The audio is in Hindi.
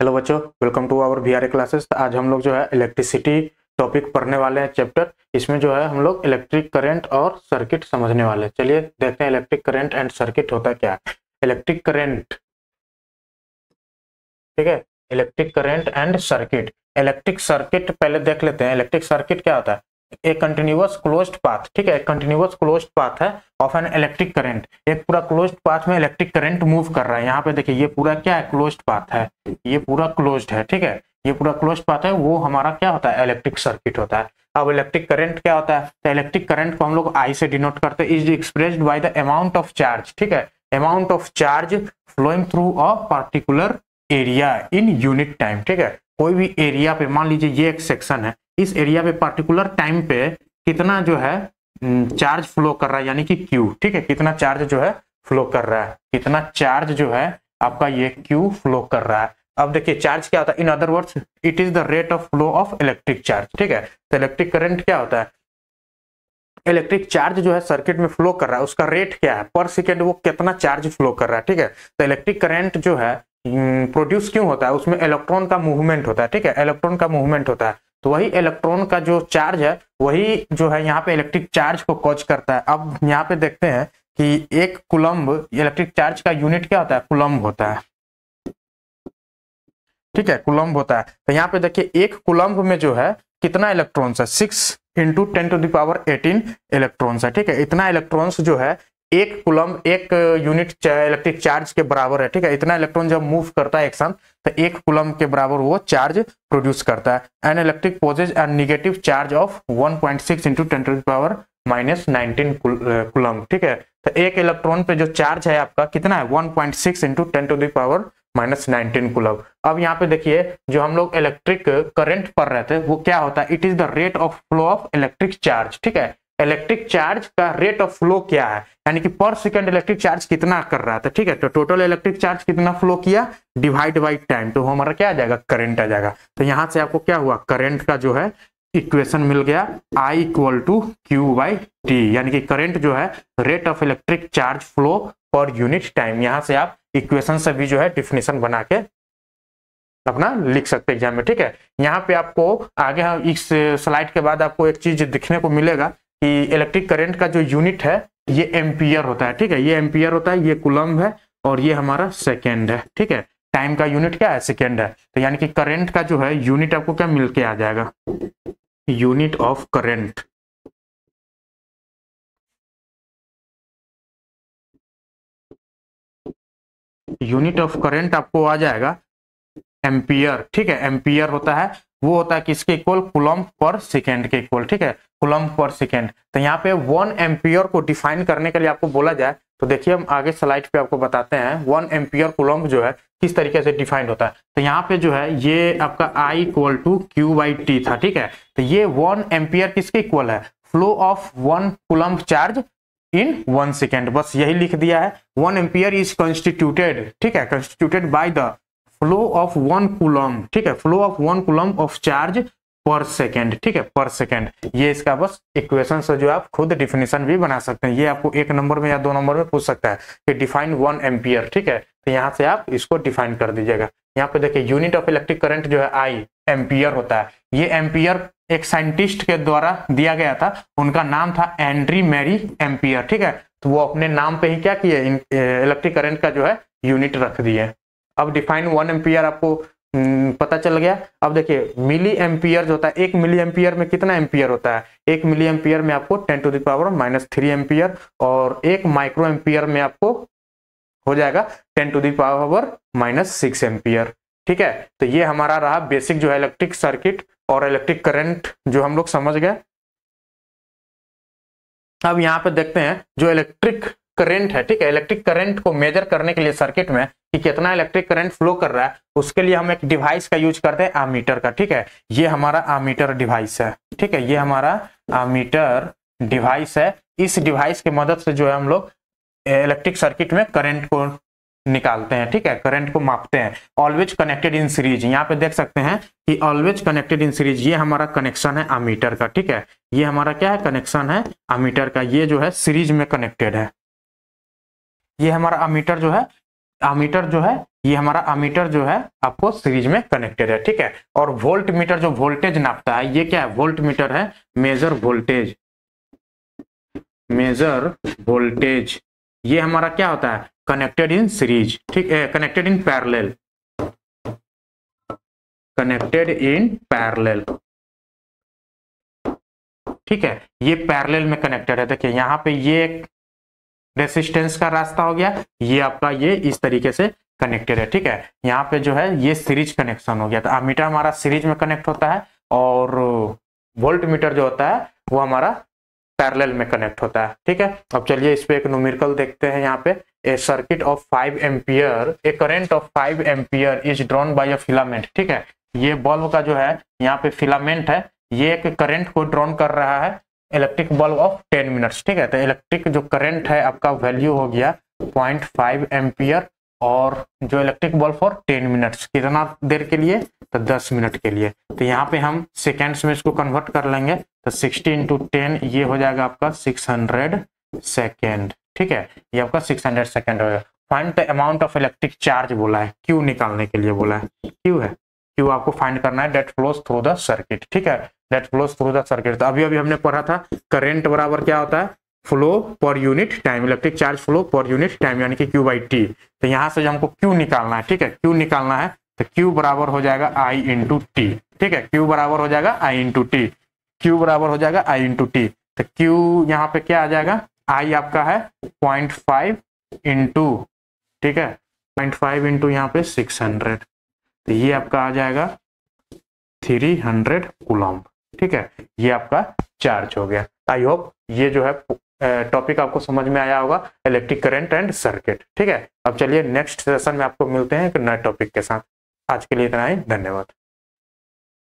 हेलो बच्चों, welcome to our VRA classes. आज हम लोग जो है इलेक्ट्रिसिटी टॉपिक पढ़ने वाले हैं चैप्टर। इसमें जो है हम लोग इलेक्ट्रिक करंट और सर्किट समझने वाले हैं। चलिए देखते हैं इलेक्ट्रिक करंट एंड सर्किट होता क्या है। इलेक्ट्रिक करंट, ठीक है, electric current and circuit. Electric circuit पहले देख लेते हैं। इलेक्ट्रिक सर्किट क्या होता है? एक कंटिन्यूअस क्लोज्ड पाथ, ठीक है, एक कंटिन्यूअस क्लोज्ड पाथ है ऑफ एन इलेक्ट्रिक करंट। एक पूरा क्लोज्ड पाथ में इलेक्ट्रिक करंट मूव कर रहा है। यहाँ पे देखिए ये पूरा क्या है, क्लोज्ड पाथ है, ये पूरा क्लोज्ड है, ठीक है, ये पूरा क्लोज्ड पाथ है। वो हमारा क्या होता है? इलेक्ट्रिक सर्किट होता है। अब इलेक्ट्रिक करंट क्या होता है? तो इलेक्ट्रिक करंट को हम लोग आई से डिनोट करते हैं। Is expressed by the amount of charge, ठीक है, amount of charge flowing through a particular area in unit time, ठीक है। कोई भी एरिया पे, मान लीजिए ये एक सेक्शन है, इस एरिया पे पार्टिकुलर टाइम पे कितना जो है चार्ज फ्लो कर रहा है, यानी कि Q, ठीक है, कितना चार्ज जो है फ्लो कर रहा है, कितना चार्ज जो है आपका ये Q फ्लो कर रहा है। अब देखिए चार्ज क्या होता है? In other words it is the rate of flow of electric charge, ठीक है। तो इलेक्ट्रिक करंट क्या होता है? इलेक्ट्रिक चार्ज जो है सर्किट में फ्लो कर रहा है, उसका रेट क्या है पर सेकेंड, वो कितना चार्ज फ्लो कर रहा है, ठीक है। तो इलेक्ट्रिक करंट जो है प्रोड्यूस क्यों होता है? उसमें इलेक्ट्रॉन का मूवमेंट होता है, ठीक है, इलेक्ट्रॉन का मूवमेंट होता है। तो वही इलेक्ट्रॉन का जो चार्ज है वही जो है यहाँ पे इलेक्ट्रिक चार्ज को कॉज करता है। अब यहाँ पे देखते हैं कि एक कूलम्ब, इलेक्ट्रिक चार्ज का यूनिट क्या होता है? कूलम्ब होता है, ठीक है, कूलम्ब होता है। तो यहाँ पे देखिए एक कूलम्ब में जो है कितना इलेक्ट्रॉन्स है? 6 × 10⁻18 इलेक्ट्रॉन्स है, ठीक है। इतना इलेक्ट्रॉन्स जो है एक कूलम्ब, एक यूनिट इलेक्ट्रिक चार्ज के बराबर है, ठीक है। इतना इलेक्ट्रॉन जब मूव करता है एक साथ तो एक कूलम्ब के बराबर वो चार्ज प्रोड्यूस करता है। An electric possesses an negative charge of 1.6 × 10⁻19 coulomb, ठीक है। तो एक इलेक्ट्रॉन पे जो चार्ज है आपका कितना है? 1.6 × 10⁻19 कूलम्ब। अब यहाँ पे देखिए जो हम लोग इलेक्ट्रिक करंट पढ़ रहे थे वो क्या होता है? It is the rate of flow of electric charge, ठीक है। इलेक्ट्रिक चार्ज का रेट ऑफ फ्लो क्या है, यानी कि पर सेकंड इलेक्ट्रिक चार्ज कितना कर रहा था, ठीक है। तो टोटल इलेक्ट्रिक चार्ज कितना फ्लो किया डिवाइड बाई टाइम, तो हमारा क्या आ जाएगा? करंट आ जाएगा। तो यहाँ से आपको क्या हुआ? करंट का जो है इक्वेशन मिल गया, I = Q/T, यानी कि करंट जो है rate of electric charge flow per unit time. यहाँ से आप इक्वेशन से भी जो है डिफिनेशन बना के अपना लिख सकते हैं एग्जाम में, ठीक है। यहाँ पे आपको आगे हम इस स्लाइड के बाद आपको एक चीज दिखने को मिलेगा कि इलेक्ट्रिक करंट का जो यूनिट है ये एम्पियर होता है, ठीक है, ये एम्पियर होता है, ये कूलम्ब है और ये हमारा सेकेंड है, ठीक है। टाइम का यूनिट क्या है? सेकेंड है। तो यानी कि करंट का जो है यूनिट आपको क्या मिल के आ जाएगा? Unit of current, unit of current आपको आ जाएगा एम्पियर, ठीक है। एम्पियर होता है, वो होता है किसके इक्वल? कूलम्ब पर सेकेंड के इक्वल, ठीक है, कूलम्ब पर सेकेंड। तो यहाँ पे 1 एम्पियर को डिफाइन करने के लिए आपको बोला जाए तो देखिए हम आगे स्लाइड पे आपको बताते हैं 1 एम्पियर कूलम्ब जो है किस तरीके से डिफाइंड होता है। तो यहाँ पे जो है ये आपका I = Q/T था, ठीक है। तो ये 1 एम्पियर किसके इक्वल है? Flow of 1 coulomb charge in 1 second, बस यही लिख दिया है। 1 एम्पियर इज कंस्टिट्यूटेड, ठीक है, constituted by the flow of 1 coulomb, ठीक है, flow of 1 coulomb of charge पर सेकेंड, ठीक है, पर सेकेंड। ये इसका बस इक्वेशन से जो आप खुद डिफिनेशन भी बना सकते हैं। ये आपको 1 नंबर में या 2 नंबर में पूछ सकता है कि डिफाइन 1 एम्पियर, ठीक है। तो यहाँ से आप इसको डिफाइन कर दीजिएगा। यहाँ पे देखिए यूनिट ऑफ इलेक्ट्रिक करंट जो है I एम्पियर होता है। ये एम्पियर एक साइंटिस्ट के द्वारा दिया गया था, उनका नाम था एंड्री मैरी एम्पियर, ठीक है। तो वो अपने नाम पे ही क्या किए, इलेक्ट्रिक करंट का जो है यूनिट रख दिए। अब डिफाइन 1 एम्पियर आपको पता चल गया। अब देखिए मिली एम्पियर जो होता है, 1 मिली एम्पियर में कितना एम्पियर होता है? 1 मिली एम्पियर में आपको 10⁻³ एम्पियर, और 1 माइक्रो एम्पियर में आपको हो जाएगा 10⁻6 एम्पियर, ठीक है। तो ये हमारा रहा बेसिक जो है इलेक्ट्रिक सर्किट और इलेक्ट्रिक करंट जो हम लोग समझ गए। अब यहाँ पे देखते हैं जो इलेक्ट्रिक करंट है, ठीक है, इलेक्ट्रिक करंट को मेजर करने के लिए सर्किट में कि कितना इलेक्ट्रिक करंट फ्लो कर रहा है, उसके लिए हम एक डिवाइस का यूज करते हैं, एमीटर का, ठीक है। ये हमारा एमीटर डिवाइस है, ठीक है, ये हमारा एमीटर डिवाइस है। इस डिवाइस की मदद से जो है हम लोग इलेक्ट्रिक सर्किट में करंट को निकालते हैं, ठीक है, करंट को मापते हैं। ऑलवेज कनेक्टेड इन सीरीज, यहाँ पे देख सकते हैं कि ऑलवेज कनेक्टेड इन सीरीज, ये हमारा कनेक्शन है एमीटर का, ठीक है। ये हमारा क्या है? कनेक्शन है एमीटर का, ये जो है सीरीज में कनेक्टेड है। ये हमारा एमीटर जो है अमीटर जो है, ये हमारा अमीटर जो है आपको सीरीज में कनेक्टेड है, ठीक है। और वोल्ट मीटर जो वोल्टेज नापता है, ये क्या है, वोल्ट मीटर है, मेजर वोल्टेज, मेजर वोल्टेज, ये हमारा क्या होता है, कनेक्टेड इन सीरीज, ठीक है, connected in parallel, connected in parallel, ठीक है, ये पैरेलल में कनेक्टेड है। देखिए यहाँ पे ये एक रेसिस्टेंस का रास्ता हो गया, ये आपका ये इस तरीके से कनेक्टेड है, ठीक है। यहाँ पे जो है ये सीरीज कनेक्शन हो गया, तो अमीटर हमारा सीरीज में कनेक्ट होता है और वोल्ट मीटर जो होता है वो हमारा पैरेलल में कनेक्ट होता है, ठीक है। अब चलिए इस पे एक न्यूमेरिकल देखते हैं। यहाँ पे a circuit of 5 ampere, a current of 5 ampere is drawn by a filament, ठीक है। ये बल्ब का जो है यहाँ पे फिलामेंट है, ये एक करंट को ड्रॉन कर रहा है, इलेक्ट्रिक बल्ब ऑफ 10 मिनट्स, ठीक है। तो इलेक्ट्रिक जो करंट है आपका वैल्यू हो गया 0.5 एम्पियर, और जो इलेक्ट्रिक बल्ब फॉर 10 मिनट्स, कितना देर के लिए, तो 10 मिनट के लिए। तो यहाँ पे हम सेकेंड्स में इसको कन्वर्ट कर लेंगे, तो 60 इंटू 10 ये हो जाएगा आपका 600 सेकेंड, ठीक है, ये आपका 600 सेकेंड होगा। Find the amount of electric charge बोला है, क्यू निकालने के लिए बोला है, क्यू है, क्यू आपको फाइंड करना है, that flows through the circuit, ठीक है, that flows through the circuit. तो अभी हमने पढ़ा था करंट बराबर क्या होता है, flow per unit time, electric charge flow per unit time, यानी कि Q बाई टी। तो यहाँ से हमको Q निकालना है, ठीक है, Q निकालना है, तो Q बराबर हो जाएगा I इंटू टी, ठीक है, Q बराबर हो जाएगा I इंटू टी, Q बराबर हो जाएगा I इंटू टी। तो Q यहाँ पे क्या आ जाएगा, I आपका है 0.5 इंटू, ठीक है, 0.5 इंटू यहाँ पे 600, तो ये आपका आ जाएगा 300 कूलम्ब, ठीक है, ये आपका चार्ज हो गया। आई होप ये जो है टॉपिक आपको समझ में आया होगा, इलेक्ट्रिक करंट एंड सर्किट, ठीक है। अब चलिए नेक्स्ट सेशन में आपको मिलते हैं एक नए टॉपिक के साथ। आज के लिए इतना ही, धन्यवाद।